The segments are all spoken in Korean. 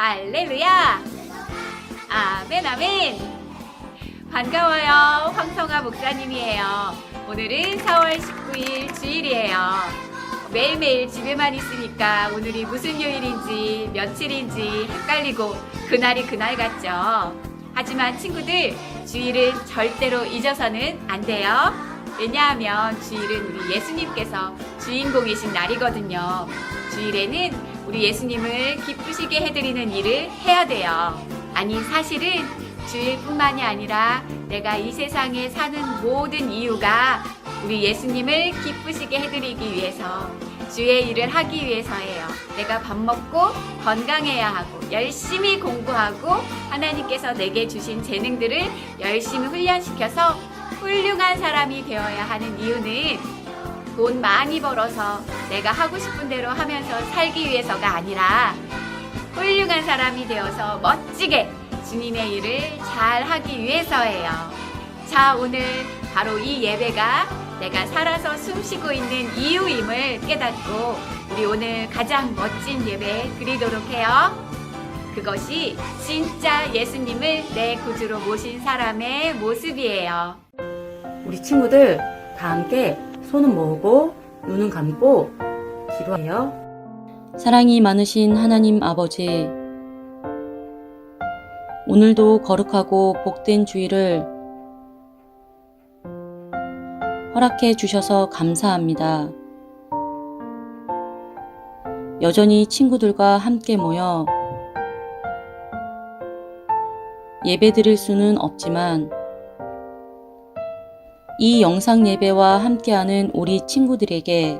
할렐루야! 아멘, 아멘! 반가워요. 황성아 목사님이에요. 오늘은 4월 19일 주일이에요. 매일매일 집에만 있으니까 오늘이 무슨 요일인지 며칠인지 헷갈리고 그날이 그날 같죠. 하지만 친구들, 주일은 절대로 잊어서는 안 돼요. 왜냐하면 주일은 우리 예수님께서 주인공이신 날이거든요. 주일에는 우리 예수님을 기쁘시게 해드리는 일을 해야 돼요. 아니, 사실은 주일뿐만이 아니라 내가 이 세상에 사는 모든 이유가 우리 예수님을 기쁘시게 해드리기 위해서, 주의 일을 하기 위해서예요. 내가 밥 먹고 건강해야 하고 열심히 공부하고 하나님께서 내게 주신 재능들을 열심히 훈련시켜서 훌륭한 사람이 되어야 하는 이유는 돈 많이 벌어서 내가 하고 싶은 대로 하면서 살기 위해서가 아니라 훌륭한 사람이 되어서 멋지게 주님의 일을 잘 하기 위해서예요. 자, 오늘 바로 이 예배가 내가 살아서 숨쉬고 있는 이유임을 깨닫고 우리 오늘 가장 멋진 예배 드리도록 해요. 그것이 진짜 예수님을 내 구주로 모신 사람의 모습이에요. 우리 친구들 다 함께 손은 모으고 눈은 감고 기도해요. 사랑이 많으신 하나님 아버지, 오늘도 거룩하고 복된 주일을 허락해 주셔서 감사합니다. 여전히 친구들과 함께 모여 예배 드릴 수는 없지만 이 영상 예배와 함께하는 우리 친구들에게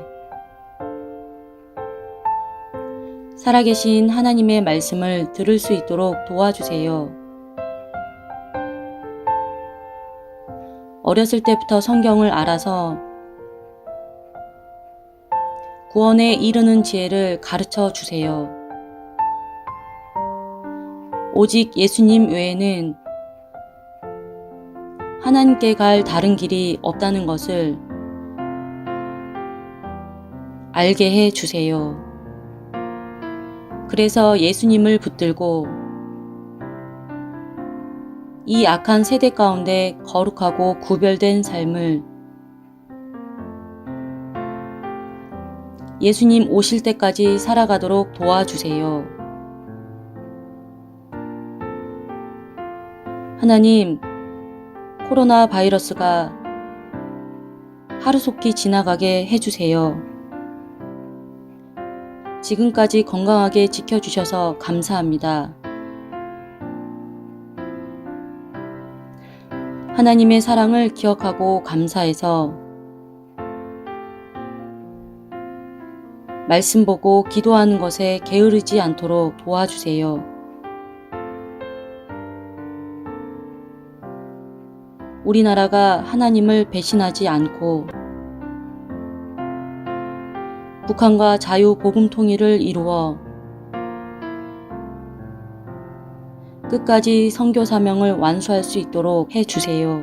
살아계신 하나님의 말씀을 들을 수 있도록 도와주세요. 어렸을 때부터 성경을 알아서 구원에 이르는 지혜를 가르쳐 주세요. 오직 예수님 외에는 하나님께 갈 다른 길이 없다는 것을 알게 해 주세요. 그래서 예수님을 붙들고 이 악한 세대 가운데 거룩하고 구별된 삶을 예수님 오실 때까지 살아가도록 도와주세요. 하나님, 코로나 바이러스가 하루속히 지나가게 해주세요. 지금까지 건강하게 지켜주셔서 감사합니다. 하나님의 사랑을 기억하고 감사해서 말씀 보고 기도하는 것에 게으르지 않도록 도와주세요. 우리나라가 하나님을 배신하지 않고 북한과 자유 복음 통일을 이루어 끝까지 선교 사명을 완수할 수 있도록 해주세요.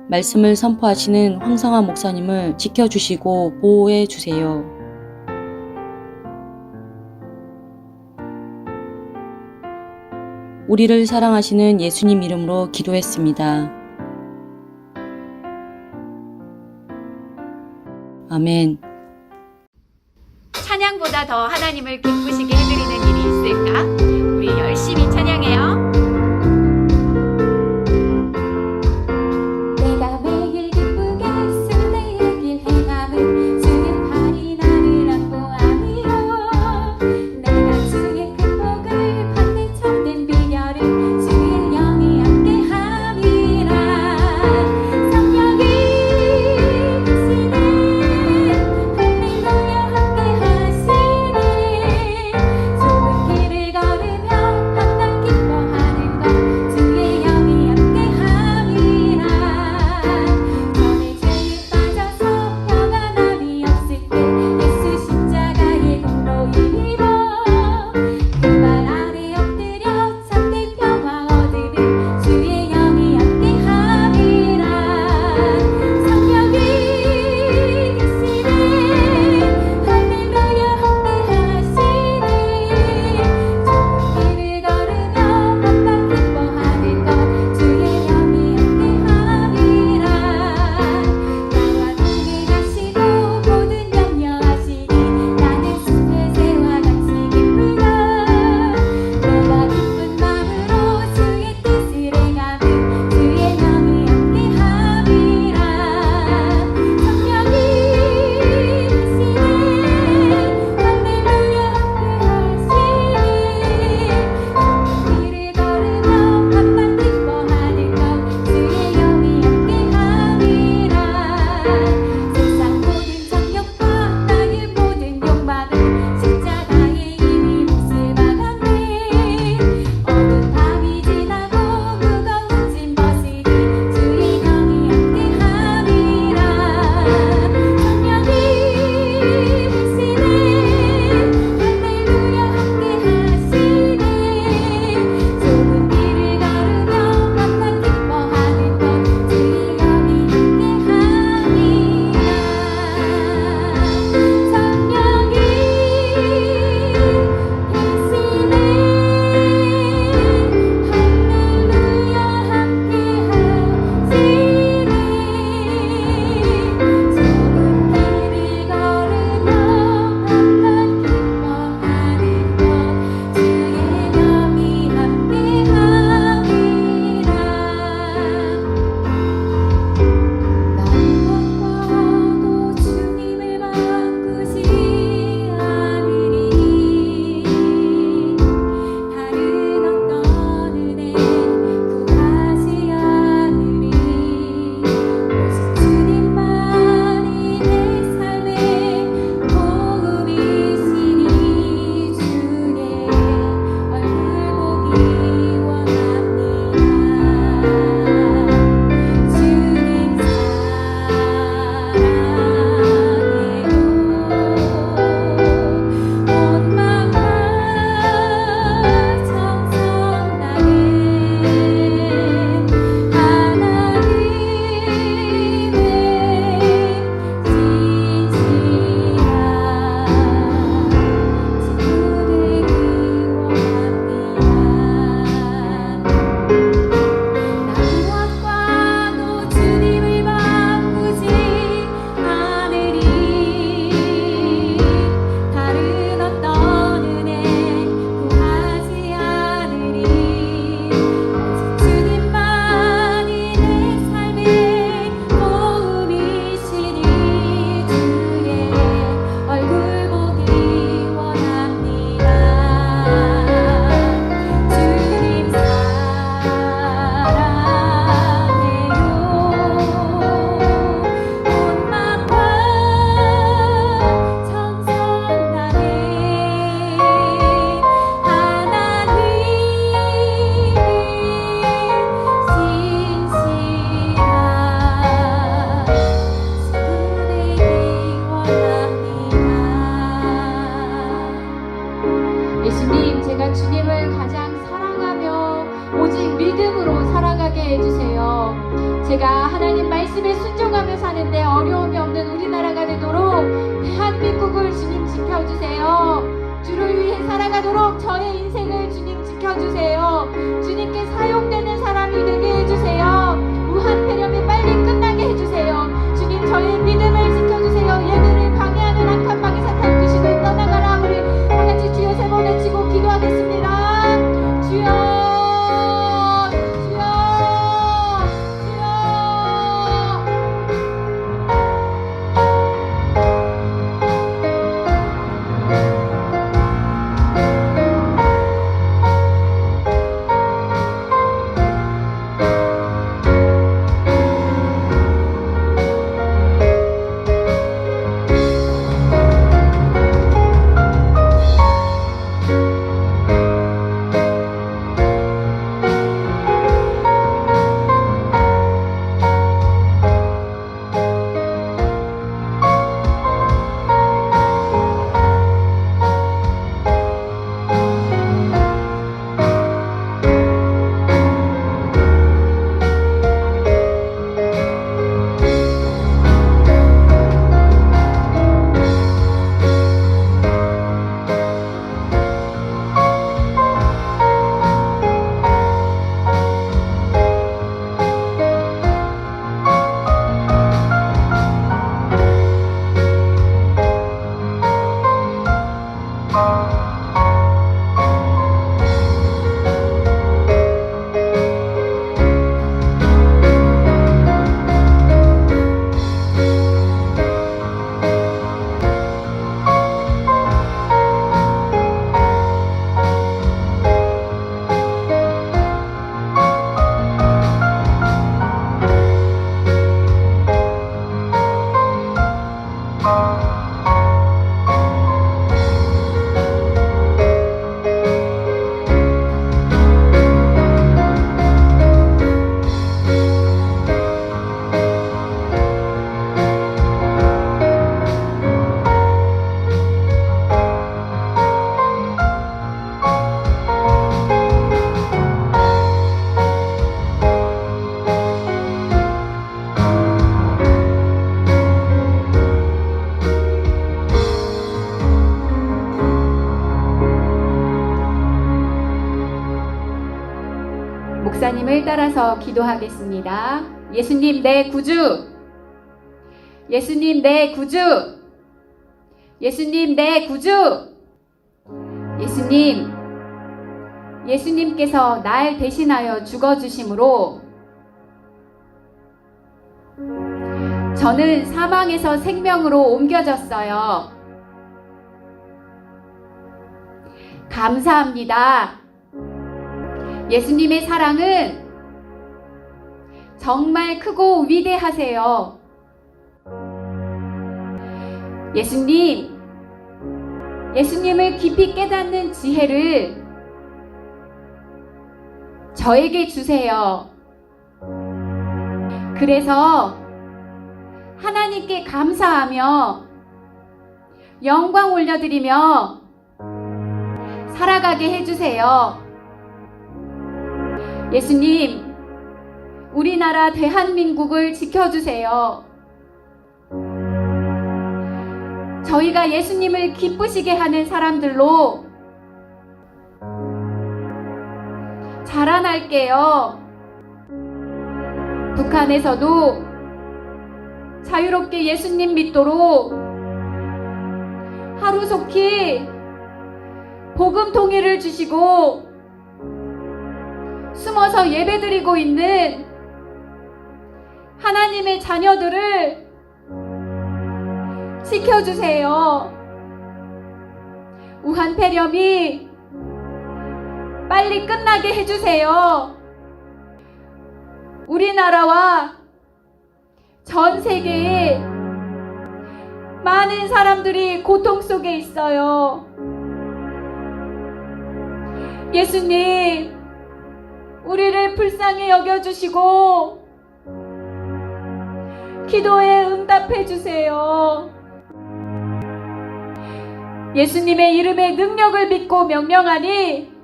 말씀을 선포하시는 황성아 목사님을 지켜주시고 보호해 주세요. 우리를 사랑하시는 예수님 이름으로 기도했습니다. 아멘. 찬양보다 더 하나님을 기쁘시게 해드리는 일이 있을까? 우리 열심히 찬양해요. 내가 매일 기쁘게 쓰는 내 길 행함은 주의 팔이 나를 안보하리요. 내가 주의 큰 복을 받는 참된 비결은 주의 영이 함께함이라. 성령이 계시네. 하늘 공여 함께하시네. 예수님, 제가 주님을 가장 사랑하며 오직 믿음으로 살아가게 해주세요. 제가 하나님 말씀에 순종하며 사는데 어려움이 없는 우리나라가 되도록 대한민국을 주님 지켜주세요. 주를 위해 살아가도록 저의 인생을 주님 지켜주세요. 주님께 사용되는 사람이 되게 해주세요. 무한 폐렴이 빨리 끝나게 해주세요. 주님, 저의 믿음을 지켜주세요. 예배를 방해하는 악한 마귀 사탄 귀신을 떠나가라. 우리 다같이 주여 세 번 외치고 기도하겠습니다. 주여, 목사님을 따라서 기도하겠습니다. 예수님 내 구주, 예수님 내 구주, 예수님 내 구주. 예수님, 예수님께서 날 대신하여 죽어주심으로 저는 사망에서 생명으로 옮겨졌어요. 감사합니다. 예수님의 사랑은 정말 크고 위대하세요. 예수님, 예수님을 깊이 깨닫는 지혜를 저에게 주세요. 그래서 하나님께 감사하며 영광 올려드리며 살아가게 해주세요. 예수님, 우리나라 대한민국을 지켜주세요. 저희가 예수님을 기쁘시게 하는 사람들로 자라날게요. 북한에서도 자유롭게 예수님 믿도록 하루속히 복음 통일을 주시고 숨어서 예배드리고 있는 하나님의 자녀들을 지켜주세요. 우한 폐렴이 빨리 끝나게 해주세요. 우리나라와 전 세계에 많은 사람들이 고통 속에 있어요. 예수님, 우리를 불쌍히 여겨주시고 기도에 응답해 주세요. 예수님의 이름의 능력을 믿고 명령하니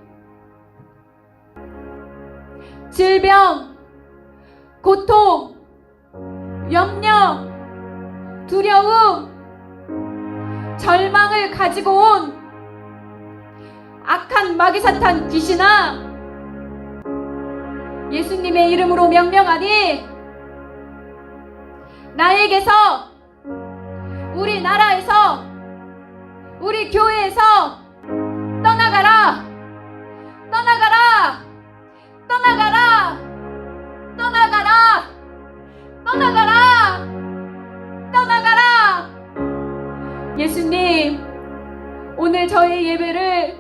질병, 고통, 염려, 두려움, 절망을 가지고 온 악한 마귀사탄 귀신아, 예수님의 이름으로 명령하니 나에게서, 우리 나라에서, 우리 교회에서 떠나가라, 떠나가라, 떠나가라, 떠나가라, 떠나가라, 떠나가라. 예수님, 오늘 저의 예배를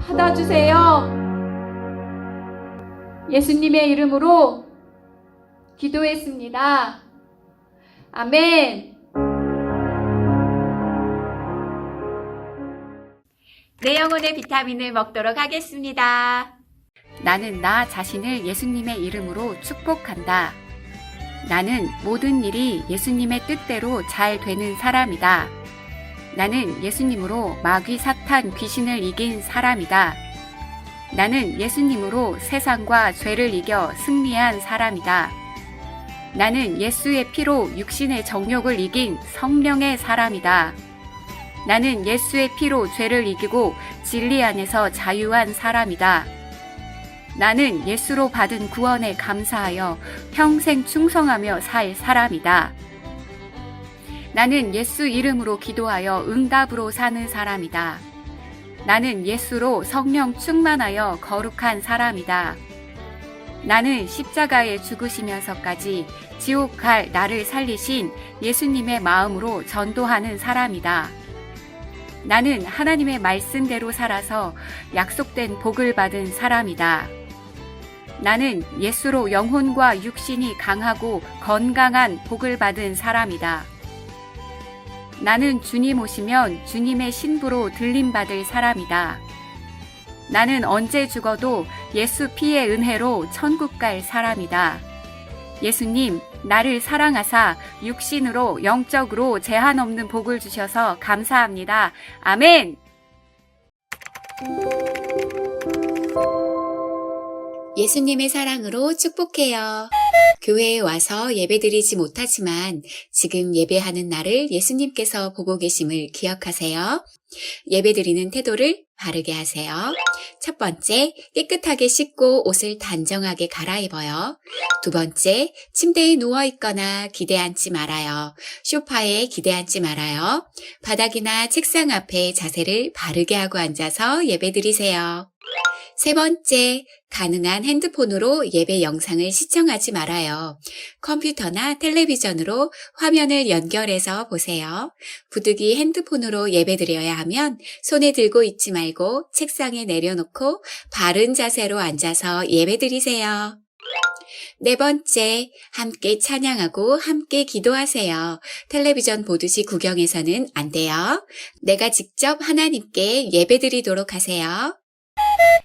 받아주세요. 예수님의 이름으로 기도했습니다. 아멘. 내 영혼의 비타민을 먹도록 하겠습니다. 나는 나 자신을 예수님의 이름으로 축복한다. 나는 모든 일이 예수님의 뜻대로 잘 되는 사람이다. 나는 예수님으로 마귀 사탄 귀신을 이긴 사람이다. 나는 예수님으로 세상과 죄를 이겨 승리한 사람이다. 나는 예수의 피로 육신의 정욕을 이긴 성령의 사람이다. 나는 예수의 피로 죄를 이기고 진리 안에서 자유한 사람이다. 나는 예수로 받은 구원에 감사하여 평생 충성하며 살 사람이다. 나는 예수 이름으로 기도하여 응답으로 사는 사람이다. 나는 예수로 성령 충만하여 거룩한 사람이다. 나는 십자가에 죽으시면서까지 지옥 갈 나를 살리신 예수님의 마음으로 전도하는 사람이다. 나는 하나님의 말씀대로 살아서 약속된 복을 받은 사람이다. 나는 예수로 영혼과 육신이 강하고 건강한 복을 받은 사람이다. 나는 주님 오시면 주님의 신부로 들림받을 사람이다. 나는 언제 죽어도 예수 피의 은혜로 천국 갈 사람이다. 예수님, 나를 사랑하사 육신으로 영적으로 제한 없는 복을 주셔서 감사합니다. 아멘! 예수님의 사랑으로 축복해요. 교회에 와서 예배드리지 못하지만 지금 예배하는 나를 예수님께서 보고 계심을 기억하세요. 예배드리는 태도를 바르게 하세요. 첫 번째, 깨끗하게 씻고 옷을 단정하게 갈아입어요. 두 번째, 침대에 누워있거나 기대앉지 말아요. 소파에 기대앉지 말아요. 바닥이나 책상 앞에 자세를 바르게 하고 앉아서 예배드리세요. 세 번째, 가능한 핸드폰으로 예배 영상을 시청하지 말아요. 컴퓨터나 텔레비전으로 화면을 연결해서 보세요. 부득이 핸드폰으로 예배드려야 하면 손에 들고 있지 말고 책상에 내려놓고 바른 자세로 앉아서 예배드리세요. 네 번째, 함께 찬양하고 함께 기도하세요. 텔레비전 보듯이 구경해서는 안 돼요. 내가 직접 하나님께 예배드리도록 하세요.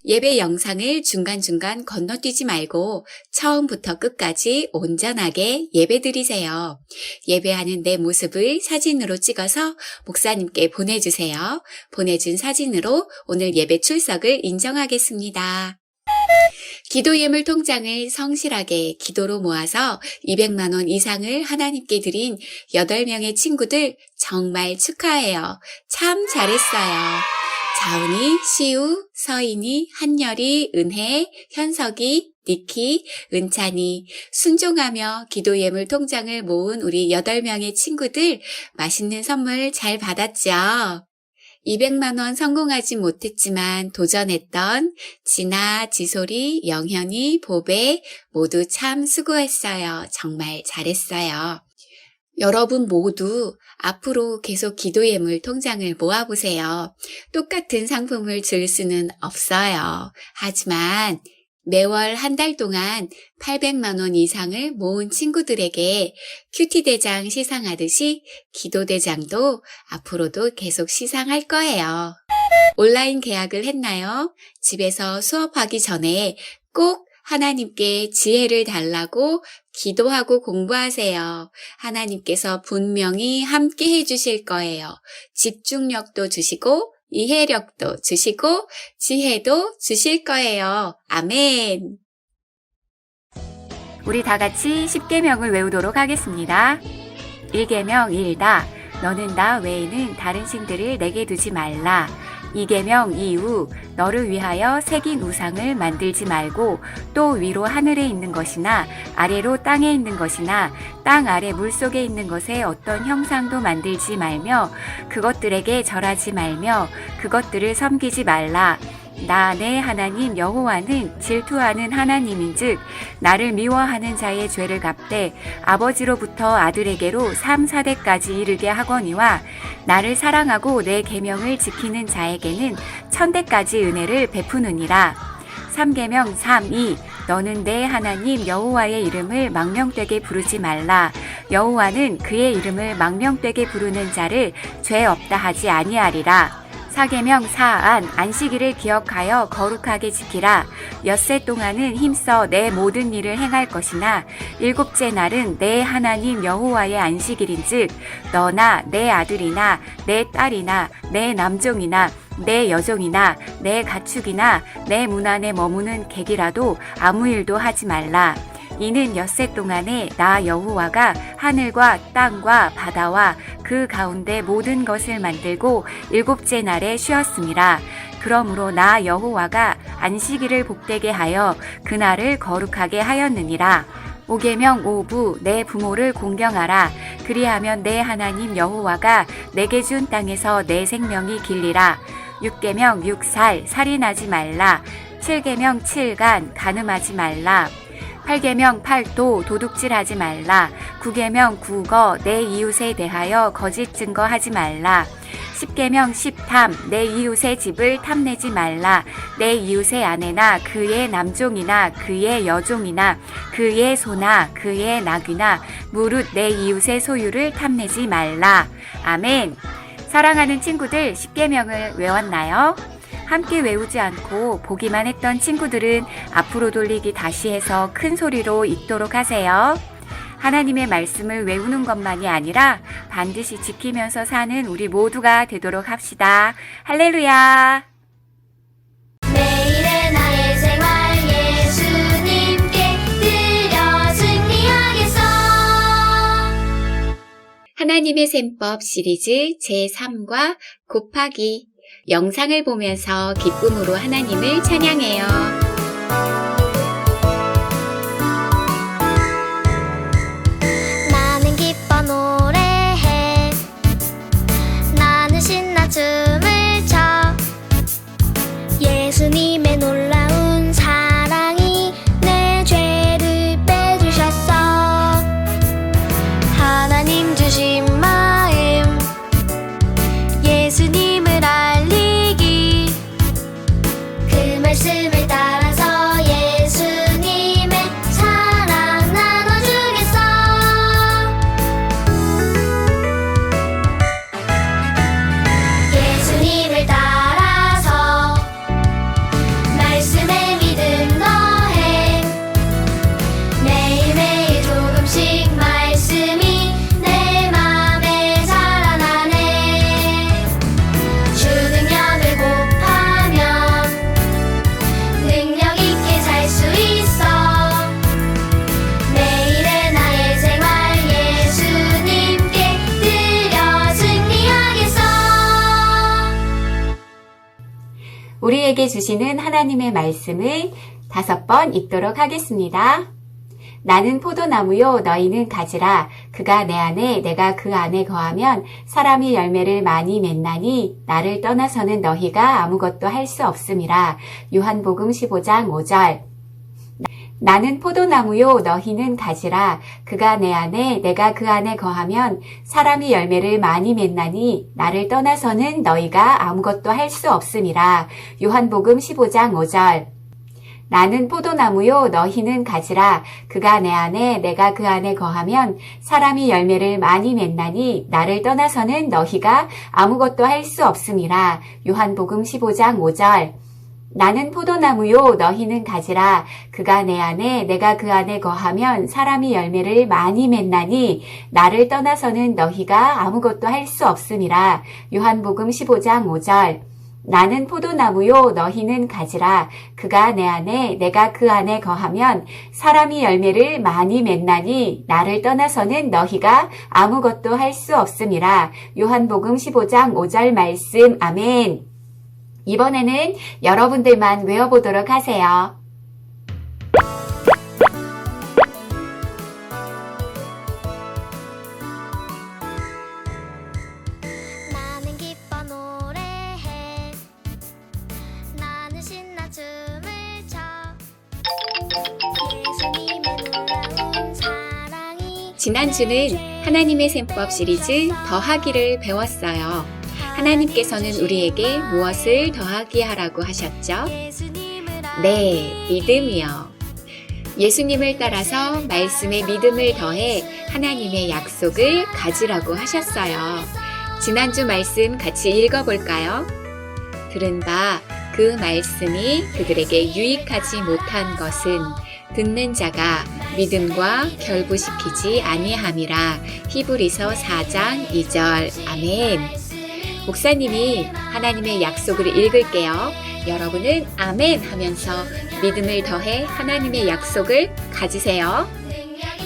예배 영상을 중간중간 건너뛰지 말고 처음부터 끝까지 온전하게 예배드리세요. 예배하는 내 모습을 사진으로 찍어서 목사님께 보내주세요. 보내준 사진으로 오늘 예배 출석을 인정하겠습니다. 기도 예물 통장을 성실하게 기도로 모아서 200만 원 이상을 하나님께 드린 8명의 친구들 정말 축하해요. 참 잘했어요. 자운이, 시우, 서인이, 한열이, 은혜, 현석이, 니키, 은찬이, 순종하며 기도 예물 통장을 모은 우리 8명의 친구들 맛있는 선물 잘 받았죠? 200만 원 성공하지 못했지만 도전했던 진아, 지솔이, 영현이, 보배 모두 참 수고했어요. 정말 잘했어요. 여러분 모두 앞으로 계속 기도 예물 통장을 모아보세요. 똑같은 상품을 줄 수는 없어요. 하지만 매월 한 달 동안 800만 원 이상을 모은 친구들에게 큐티대장 시상하듯이 기도대장도 앞으로도 계속 시상할 거예요. 온라인 계약을 했나요? 집에서 수업하기 전에 꼭 하나님께 지혜를 달라고 기도하고 공부하세요. 하나님께서 분명히 함께 해주실 거예요. 집중력도 주시고 이해력도 주시고 지혜도 주실 거예요. 아멘. 우리 다 같이 10계명을 외우도록 하겠습니다. 1계명 1다. 너는 나 외에는 다른 신들을 내게 두지 말라. 2계명 2우. 너를 위하여 새긴 우상을 만들지 말고 또 위로 하늘에 있는 것이나 아래로 땅에 있는 것이나 땅 아래 물속에 있는 것에 어떤 형상도 만들지 말며 그것들에게 절하지 말며 그것들을 섬기지 말라. 나 내 하나님 여호와는 질투하는 하나님인즉 나를 미워하는 자의 죄를 갚되 아버지로부터 아들에게로 3, 4대까지 이르게 하거니와 나를 사랑하고 내 계명을 지키는 자에게는 1000대까지 은혜를 베푸느니라. 3계명 3.2 너는 내 하나님 여호와의 이름을 망명되게 부르지 말라. 여호와는 그의 이름을 망명되게 부르는 자를 죄 없다 하지 아니하리라. 4계명 4안 안식일을 기억하여 거룩하게 지키라. 엿새 동안은 힘써 내 모든 일을 행할 것이나 일곱째 날은 내 하나님 여호와의 안식일인즉 너나 내 아들이나 내 딸이나 내 남종이나 내 여종이나 내 가축이나 내 문 안에 머무는 객이라도 아무 일도 하지 말라. 이는 엿새 동안에 나 여호와가 하늘과 땅과 바다와 그 가운데 모든 것을 만들고 일곱째 날에 쉬었음이라. 그러므로 나 여호와가 안식일을 복되게 하여 그날을 거룩하게 하였느니라. 5계명 5부 내 부모를 공경하라. 그리하면 내 하나님 여호와가 내게 준 땅에서 내 생명이 길리라. 6계명 6살 살인하지 말라. 7계명 7간 간음하지 말라. 8계명 8도 도둑질하지 말라. 9계명 9거 내 이웃에 대하여 거짓 증거하지 말라. 10계명 10탐 내 이웃의 집을 탐내지 말라. 내 이웃의 아내나 그의 남종이나 그의 여종이나 그의 소나 그의 낙이나 무릇 내 이웃의 소유를 탐내지 말라. 아멘. 사랑하는 친구들 10계명을 외웠나요? 함께 외우지 않고 보기만 했던 친구들은 앞으로 돌리기 다시 해서 큰 소리로 읽도록 하세요. 하나님의 말씀을 외우는 것만이 아니라 반드시 지키면서 사는 우리 모두가 되도록 합시다. 할렐루야! 매일의 나의 생활 예수님께 드려 승리하겠어. 하나님의 셈법 시리즈 제3과 곱하기 영상을 보면서 기쁨으로 하나님을 찬양해요. 나는 기뻐 노래해. 나는 신나 춤을 춰. 예수님의 놀라운 사랑이 내 죄를 빼주셨어. 하나님 주신 마음 예수님을 알리기. 그 말씀을 따라서 예수님의 사랑 나눠주겠어. 예수님을 따라서 말씀에 믿음 더해. 매일매일 조금씩 말씀이 내 맘에 자라나네. 주 능력을 곱하면 능력 있게 살 수 있어. 매일의 나의 생활 예수님께 드려 승리하겠어. 우리에게 주시는 하나님의 말씀을 5번 읽도록 하겠습니다. 나는 포도나무요 너희는 가지라. 그가 내 안에 내가 그 안에 거하면 사람이 열매를 많이 맺나니 나를 떠나서는 너희가 아무것도 할 수 없음이라. 요한복음 15장 5절. 나는 포도나무요 너희는 가지라. 그가 내 안에 내가 그 안에 거하면 사람이 열매를 많이 맺나니 나를 떠나서는 너희가 아무것도 할 수 없음이라. 요한복음 15장 5절. 나는 포도나무요 너희는 가지라. 그가 내 안에 내가 그 안에 거하면 사람이 열매를 많이 맺나니 나를 떠나서는 너희가 아무것도 할 수 없음이라. 요한복음 15장 5절. 나는 포도나무요 너희는 가지라. 그가 내 안에 내가 그 안에 거하면 사람이 열매를 많이 맺나니 나를 떠나서는 너희가 아무것도 할 수 없음이라. 요한복음 15장 5절. 나는 포도나무요 너희는 가지라. 그가 내 안에 내가 그 안에 거하면 사람이 열매를 많이 맺나니 나를 떠나서는 너희가 아무것도 할 수 없음이라. 요한복음 15장 5절 말씀. 아멘. 이번에는 여러분들만 외워보도록 하세요. 나는 기뻐 노래해 나는 신나 춤을 춰 예수님의 놀라운 사랑이 지난주는 하나님의 셈법 시리즈 더하기를 배웠어요. 하나님께서는 우리에게 무엇을 더하기 하라고 하셨죠? 네, 믿음이요. 예수님을 따라서 말씀에 믿음을 더해 하나님의 약속을 가지라고 하셨어요. 지난주 말씀 같이 읽어볼까요? 들은 바 그 말씀이 그들에게 유익하지 못한 것은 듣는 자가 믿음과 결부시키지 아니함이라. 히브리서 4장 2절. 아멘. 목사님이 하나님의 약속을 읽을게요. 여러분은 아멘 하면서 믿음을 더해 하나님의 약속을 가지세요.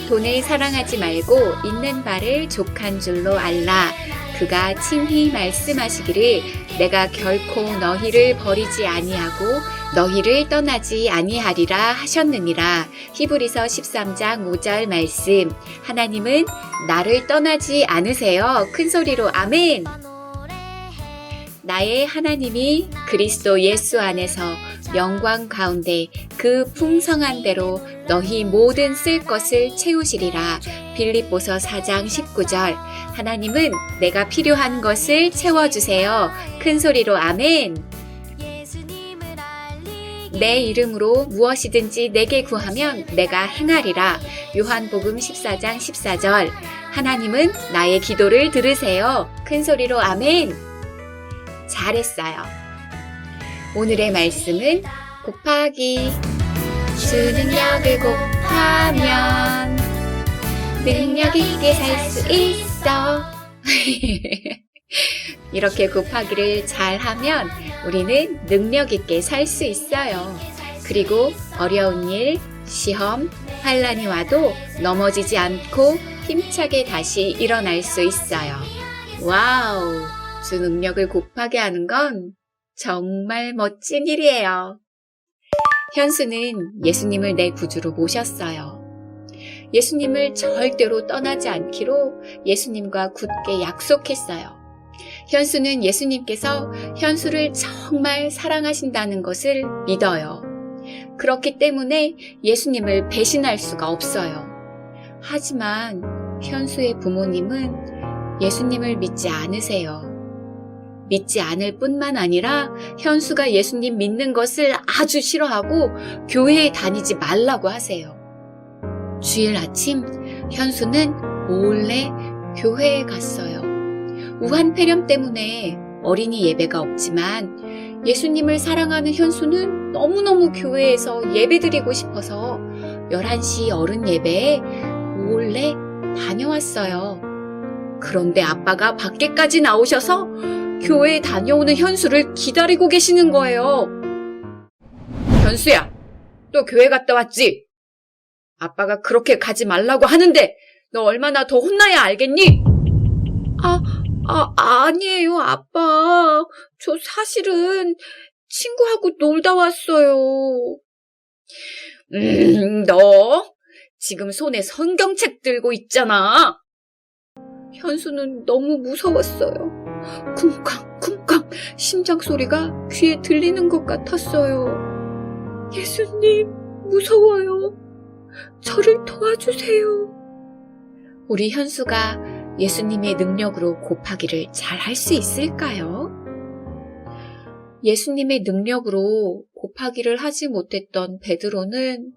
돈을 사랑하지 말고 있는 바를 족한 줄로 알라. 그가 친히 말씀하시기를 내가 결코 너희를 버리지 아니하고 너희를 떠나지 아니하리라 하셨느니라. 히브리서 13장 5절 말씀. 하나님은 나를 떠나지 않으세요. 큰 소리로 아멘. 나의 하나님이 그리스도 예수 안에서 영광 가운데 그 풍성한 대로 너희 모든 쓸 것을 채우시리라. 빌립보서 4장 19절. 하나님은 내가 필요한 것을 채워주세요. 큰 소리로 아멘. 내 이름으로 무엇이든지 내게 구하면 내가 행하리라. 요한복음 14장 14절. 하나님은 나의 기도를 들으세요. 큰 소리로 아멘. 잘했어요. 오늘의 말씀은 곱하기. 주 능력을 곱하면 능력 있게 살 수 있어. 이렇게 곱하기를 잘하면 우리는 능력 있게 살 수 있어요. 그리고 어려운 일, 시험, 환난이 와도 넘어지지 않고 힘차게 다시 일어날 수 있어요. 와우! 주 능력을 곱하게 하는 건 정말 멋진 일이에요. 현수는 예수님을 내 구주로 모셨어요. 예수님을 절대로 떠나지 않기로 예수님과 굳게 약속했어요. 현수는 예수님께서 현수를 정말 사랑하신다는 것을 믿어요. 그렇기 때문에 예수님을 배신할 수가 없어요. 하지만 현수의 부모님은 예수님을 믿지 않으세요. 믿지 않을 뿐만 아니라 현수가 예수님 믿는 것을 아주 싫어하고 교회에 다니지 말라고 하세요. 주일 아침 현수는 몰래 교회에 갔어요. 우한 폐렴 때문에 어린이 예배가 없지만 예수님을 사랑하는 현수는 너무너무 교회에서 예배드리고 싶어서 11시 어른 예배에 몰래 다녀왔어요. 그런데 아빠가 밖에까지 나오셔서 교회에 다녀오는 현수를 기다리고 계시는 거예요. 현수야, 너 교회 갔다 왔지? 아빠가 그렇게 가지 말라고 하는데 너 얼마나 더 혼나야 알겠니? 아니에요, 아빠. 저 사실은 친구하고 놀다 왔어요. 너 지금 손에 성경책 들고 있잖아. 현수는 너무 무서웠어요. 쿵쾅쿵쾅 심장 소리가 귀에 들리는 것 같았어요. 예수님, 무서워요. 저를 도와주세요. 우리 현수가 예수님의 능력으로 곱하기를 잘 할 수 있을까요? 예수님의 능력으로 곱하기를 하지 못했던 베드로는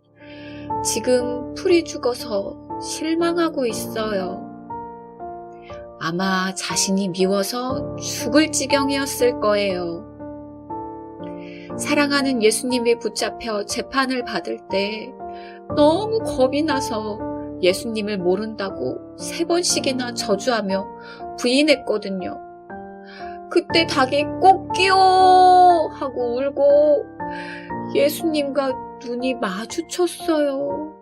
지금 풀이 죽어서 실망하고 있어요. 아마 자신이 미워서 죽을 지경이었을 거예요. 사랑하는 예수님이 붙잡혀 재판을 받을 때 너무 겁이 나서 예수님을 모른다고 3번씩이나 저주하며 부인했거든요. 그때 닭이 꼭끼요 하고 울고 예수님과 눈이 마주쳤어요.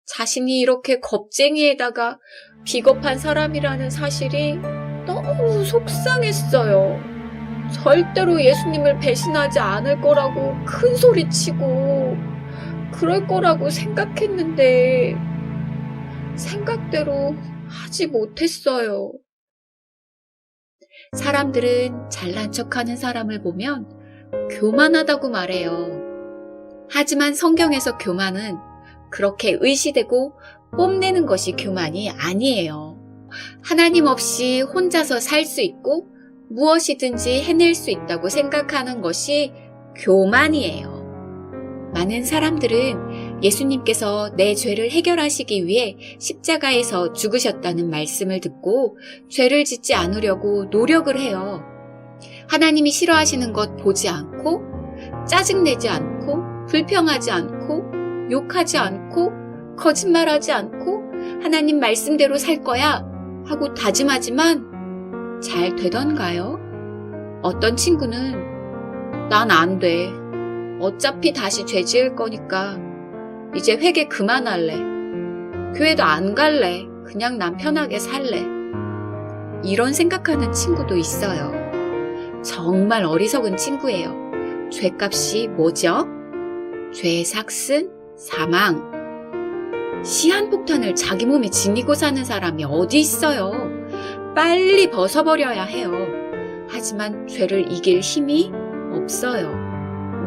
자신이 이렇게 겁쟁이에다가 비겁한 사람이라는 사실이 너무 속상했어요. 절대로 예수님을 배신하지 않을 거라고 큰 소리치고 그럴 거라고 생각했는데 생각대로 하지 못했어요. 사람들은 잘난 척하는 사람을 보면 교만하다고 말해요. 하지만 성경에서 교만은 그렇게 의시되고 뽐내는 것이 교만이 아니에요. 하나님 없이 혼자서 살 수 있고 무엇이든지 해낼 수 있다고 생각하는 것이 교만이에요. 많은 사람들은 예수님께서 내 죄를 해결하시기 위해 십자가에서 죽으셨다는 말씀을 듣고 죄를 짓지 않으려고 노력을 해요. 하나님이 싫어하시는 것 보지 않고, 짜증내지 않고, 불평하지 않고, 욕하지 않고, 거짓말하지 않고, 하나님 말씀대로 살 거야 하고 다짐하지만 잘 되던가요? 어떤 친구는 난 안 돼. 어차피 다시 죄 지을 거니까 이제 회개 그만할래. 교회도 안 갈래. 그냥 난 편하게 살래. 이런 생각하는 친구도 있어요. 정말 어리석은 친구예요. 죄값이 뭐죠? 죄의 삭슨, 사망. 시한폭탄을 자기 몸에 지니고 사는 사람이 어디 있어요? 빨리 벗어버려야 해요. 하지만 죄를 이길 힘이 없어요.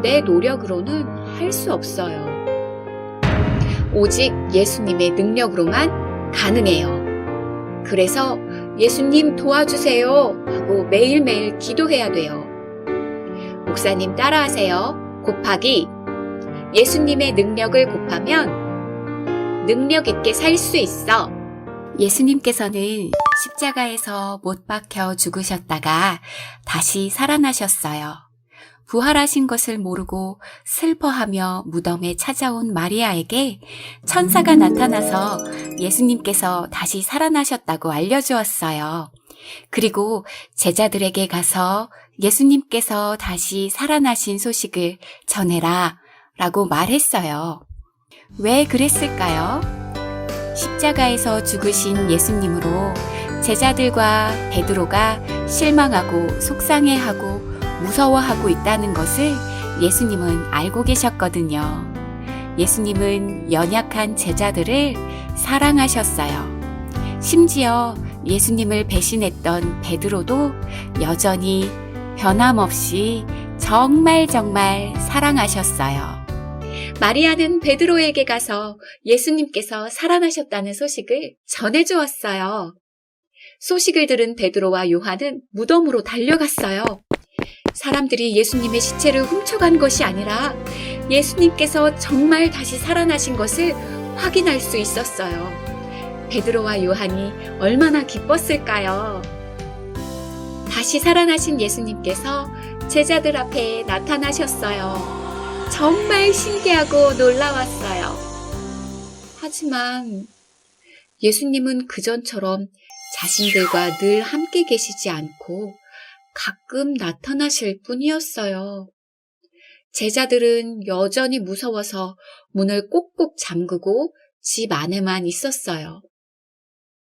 내 노력으로는 할 수 없어요. 오직 예수님의 능력으로만 가능해요. 그래서 예수님 도와주세요 하고 매일매일 기도해야 돼요. 목사님 따라하세요. 곱하기 예수님의 능력을 곱하면 능력 있게 살 수 있어. 예수님께서는 십자가에서 못 박혀 죽으셨다가 다시 살아나셨어요. 부활하신 것을 모르고 슬퍼하며 무덤에 찾아온 마리아에게 천사가 나타나서 예수님께서 다시 살아나셨다고 알려주었어요. 그리고 제자들에게 가서 예수님께서 다시 살아나신 소식을 전해라 라고 말했어요. 왜 그랬을까요? 십자가에서 죽으신 예수님으로 제자들과 베드로가 실망하고 속상해하고 무서워하고 있다는 것을 예수님은 알고 계셨거든요. 예수님은 연약한 제자들을 사랑하셨어요. 심지어 예수님을 배신했던 베드로도 여전히 변함없이 정말 사랑하셨어요. 마리아는 베드로에게 가서 예수님께서 살아나셨다는 소식을 전해주었어요. 소식을 들은 베드로와 요한은 무덤으로 달려갔어요. 사람들이 예수님의 시체를 훔쳐간 것이 아니라 예수님께서 정말 다시 살아나신 것을 확인할 수 있었어요. 베드로와 요한이 얼마나 기뻤을까요? 다시 살아나신 예수님께서 제자들 앞에 나타나셨어요. 정말 신기하고 놀라웠어요. 하지만 예수님은 그전처럼 자신들과 늘 함께 계시지 않고 가끔 나타나실 뿐이었어요. 제자들은 여전히 무서워서 문을 꼭꼭 잠그고 집 안에만 있었어요.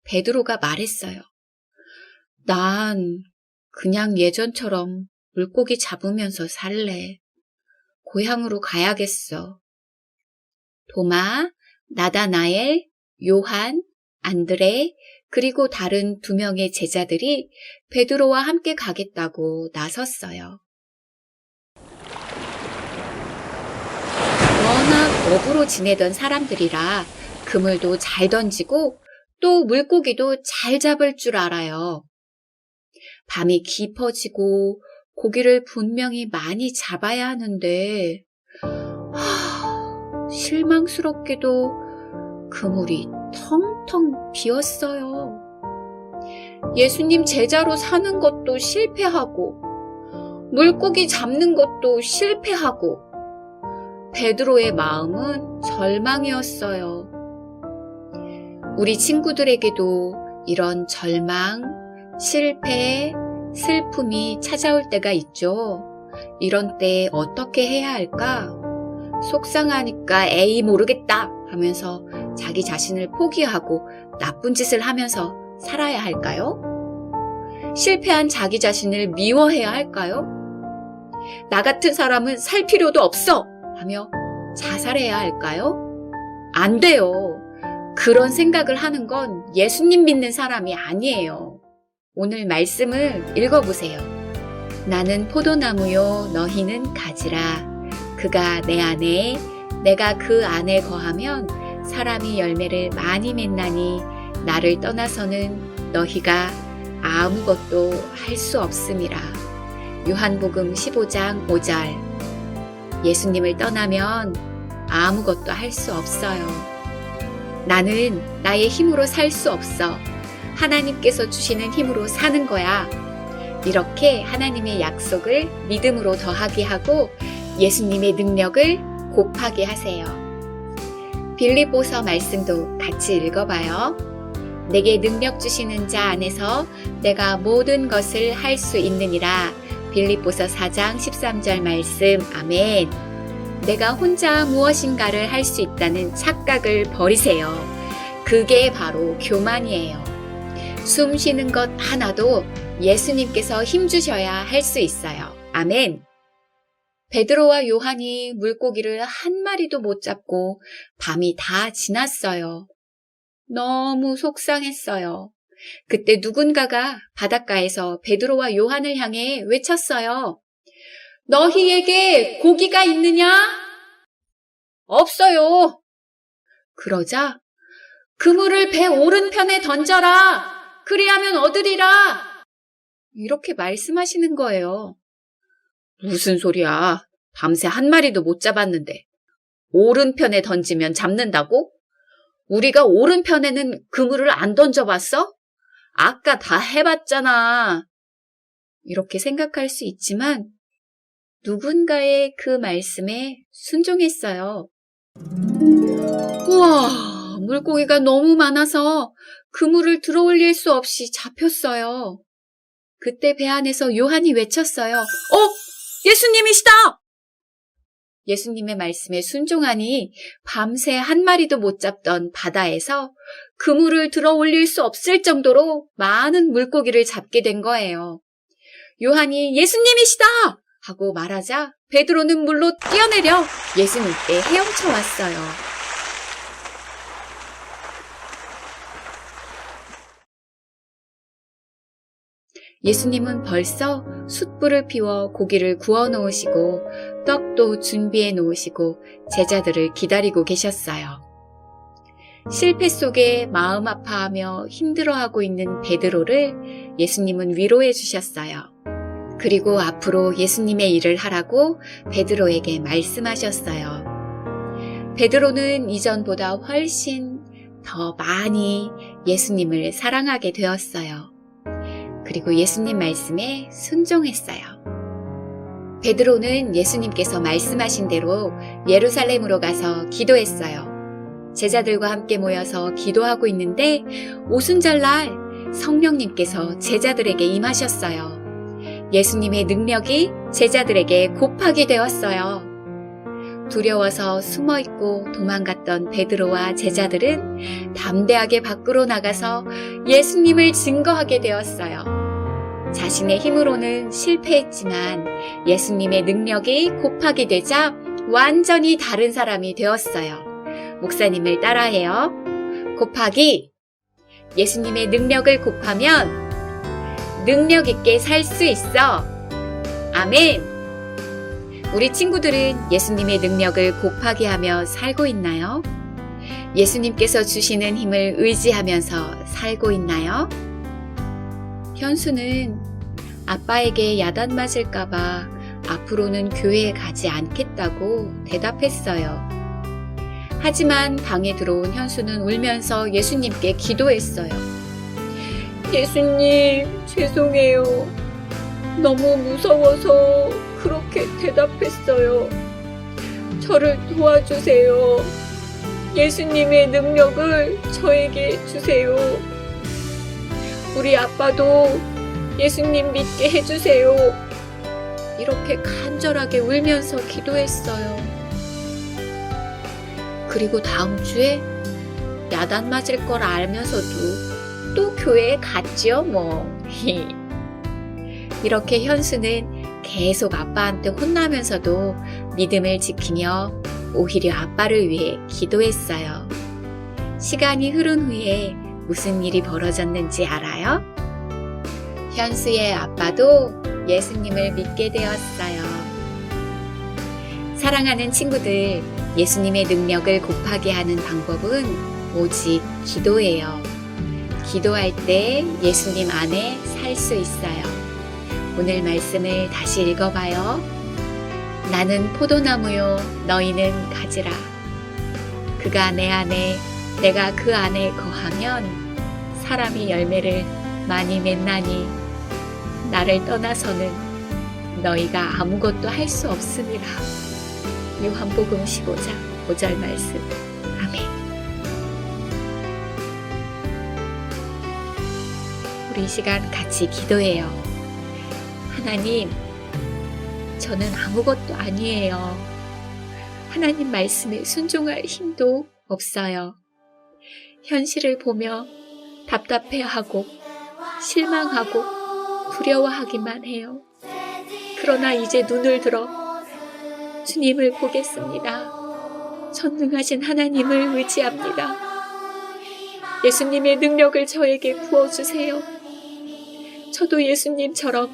베드로가 말했어요. 난 그냥 예전처럼 물고기 잡으면서 살래. 고향으로 가야겠어. 도마, 나다나엘, 요한, 안드레, 그리고 다른 2명의 제자들이 베드로와 함께 가겠다고 나섰어요. 워낙 업으로 지내던 사람들이라 그물도 잘 던지고 또 물고기도 잘 잡을 줄 알아요. 밤이 깊어지고 고기를 분명히 많이 잡아야 하는데 실망스럽게도 그물이 텅텅 비었어요. 예수님 제자로 사는 것도 실패하고 물고기 잡는 것도 실패하고 베드로의 마음은 절망이었어요. 우리 친구들에게도 이런 절망, 실패, 슬픔이 찾아올 때가 있죠. 이런 때 어떻게 해야 할까? 속상하니까 에이 모르겠다 하면서 자기 자신을 포기하고 나쁜 짓을 하면서 살아야 할까요? 실패한 자기 자신을 미워해야 할까요? 나 같은 사람은 살 필요도 없어 하며 자살해야 할까요? 안 돼요. 그런 생각을 하는 건 예수님 믿는 사람이 아니에요. 오늘 말씀을 읽어보세요. 나는 포도나무요 너희는 가지라. 그가 내 안에 내가 그 안에 거하면 사람이 열매를 많이 맺나니 나를 떠나서는 너희가 아무것도 할 수 없음이라. 요한복음 15장 5절. 예수님을 떠나면 아무것도 할 수 없어요. 나는 나의 힘으로 살 수 없어. 하나님께서 주시는 힘으로 사는 거야. 이렇게 하나님의 약속을 믿음으로 더하게 하고 예수님의 능력을 곱하게 하세요. 빌립보서 말씀도 같이 읽어봐요. 내게 능력 주시는 자 안에서 내가 모든 것을 할 수 있느니라. 빌립보서 4장 13절 말씀. 아멘. 내가 혼자 무엇인가를 할 수 있다는 착각을 버리세요. 그게 바로 교만이에요. 숨 쉬는 것 하나도 예수님께서 힘주셔야 할 수 있어요. 아멘. 베드로와 요한이 물고기를 한 마리도 못 잡고 밤이 다 지났어요. 너무 속상했어요. 그때 누군가가 바닷가에서 베드로와 요한을 향해 외쳤어요. 너희에게 고기가 있느냐? 없어요. 그러자 그물을 배 오른편에 던져라. 그리하면 얻으리라. 이렇게 말씀하시는 거예요. 무슨 소리야. 밤새 한 마리도 못 잡았는데 오른편에 던지면 잡는다고? 우리가 오른편에는 그물을 안 던져봤어? 아까 다 해봤잖아. 이렇게 생각할 수 있지만 누군가의 그 말씀에 순종했어요. 우와, 물고기가 너무 많아서 그물을 들어올릴 수 없이 잡혔어요. 그때 배 안에서 요한이 외쳤어요. 예수님이시다! 예수님의 말씀에 순종하니 밤새 한 마리도 못 잡던 바다에서 그물을 들어 올릴 수 없을 정도로 많은 물고기를 잡게 된 거예요. 요한이 예수님이시다! 하고 말하자 베드로는 물로 뛰어내려 예수님께 헤엄쳐 왔어요. 예수님은 벌써 숯불을 피워 고기를 구워 놓으시고 떡도 준비해 놓으시고 제자들을 기다리고 계셨어요. 실패 속에 마음 아파하며 힘들어하고 있는 베드로를 예수님은 위로해 주셨어요. 그리고 앞으로 예수님의 일을 하라고 베드로에게 말씀하셨어요. 베드로는 이전보다 훨씬 더 많이 예수님을 사랑하게 되었어요. 그리고 예수님 말씀에 순종했어요. 베드로는 예수님께서 말씀하신 대로 예루살렘으로 가서 기도했어요. 제자들과 함께 모여서 기도하고 있는데 오순절날 성령님께서 제자들에게 임하셨어요. 예수님의 능력이 제자들에게 곱하게 되었어요. 두려워서 숨어있고 도망갔던 베드로와 제자들은 담대하게 밖으로 나가서 예수님을 증거하게 되었어요. 자신의 힘으로는 실패했지만 예수님의 능력이 곱하게 되자 완전히 다른 사람이 되었어요. 목사님을 따라해요. 곱하기. 예수님의 능력을 곱하면 능력 있게 살 수 있어. 아멘. 우리 친구들은 예수님의 능력을 곱하게 하며 살고 있나요? 예수님께서 주시는 힘을 의지하면서 살고 있나요? 현수는 아빠에게 야단 맞을까봐 앞으로는 교회에 가지 않겠다고 대답했어요. 하지만 방에 들어온 현수는 울면서 예수님께 기도했어요. 예수님, 죄송해요. 너무 무서워서 그렇게 대답했어요. 저를 도와주세요. 예수님의 능력을 저에게 주세요. 우리 아빠도 예수님 믿게 해주세요. 이렇게 간절하게 울면서 기도했어요. 그리고 다음 주에 야단 맞을 걸 알면서도 또 교회에 갔지요, 뭐. 이렇게 현수는 계속 아빠한테 혼나면서도 믿음을 지키며 오히려 아빠를 위해 기도했어요. 시간이 흐른 후에 무슨 일이 벌어졌는지 알아요? 현수의 아빠도 예수님을 믿게 되었어요. 사랑하는 친구들, 예수님의 능력을 곱하게 하는 방법은 오직 기도예요. 기도할 때 예수님 안에 살 수 있어요. 오늘 말씀을 다시 읽어봐요. 나는 포도나무요, 너희는 가지라. 그가 내 안에, 내가 그 안에 거하면 사람이 열매를 많이 맺나니 나를 떠나서는 너희가 아무것도 할 수 없음이라. 요한복음 15장 5절 말씀. 아멘. 우리 이 시간 같이 기도해요. 하나님, 저는 아무것도 아니에요. 하나님 말씀에 순종할 힘도 없어요. 현실을 보며 답답해하고 실망하고 두려워하기만 해요. 그러나 이제 눈을 들어 주님을 보겠습니다. 전능하신 하나님을 의지합니다. 예수님의 능력을 저에게 부어주세요. 저도 예수님처럼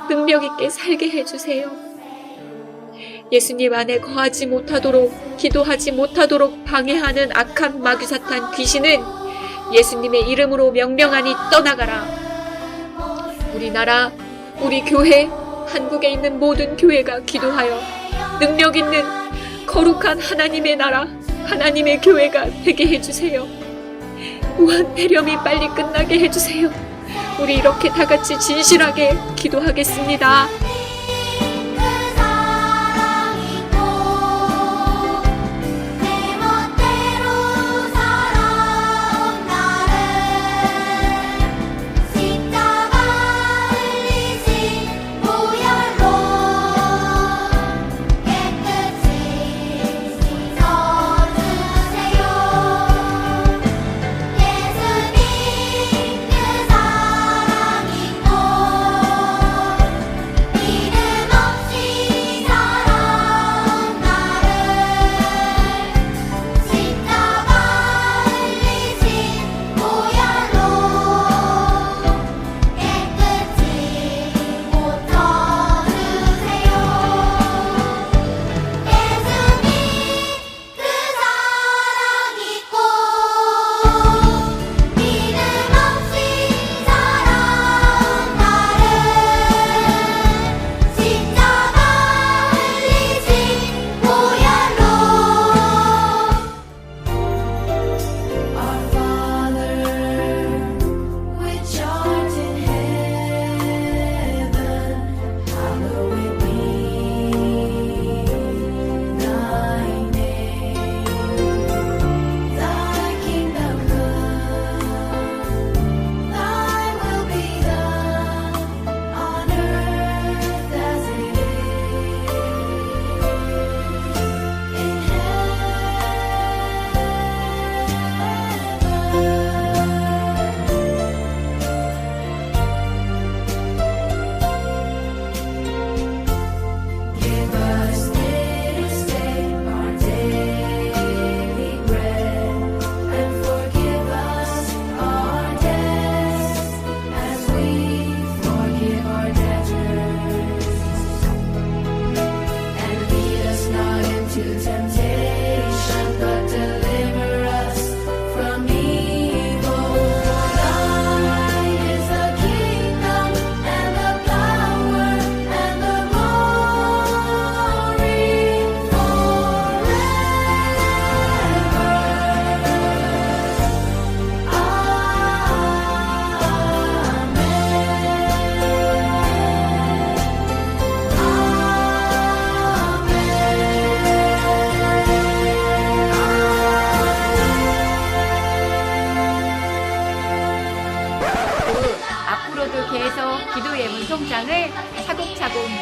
능력 있게 살게 해주세요. 예수님 안에 거하지 못하도록, 기도하지 못하도록 방해하는 악한 마귀사탄 귀신은 예수님의 이름으로 명령하니 떠나가라. 우리나라, 우리 교회, 한국에 있는 모든 교회가 기도하여 능력 있는 거룩한 하나님의 나라, 하나님의 교회가 되게 해주세요. 무한 대련이 빨리 끝나게 해주세요. 우리 이렇게 다 같이 진실하게 기도하겠습니다. 예수님 그 사랑 있고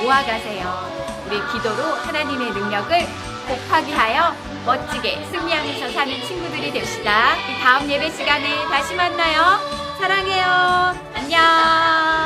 모아가세요. 우리 기도로 하나님의 능력을 곱하기 하여 멋지게 승리하면서 사는 친구들이 됩시다. 다음 예배 시간에 다시 만나요. 사랑해요. 안녕.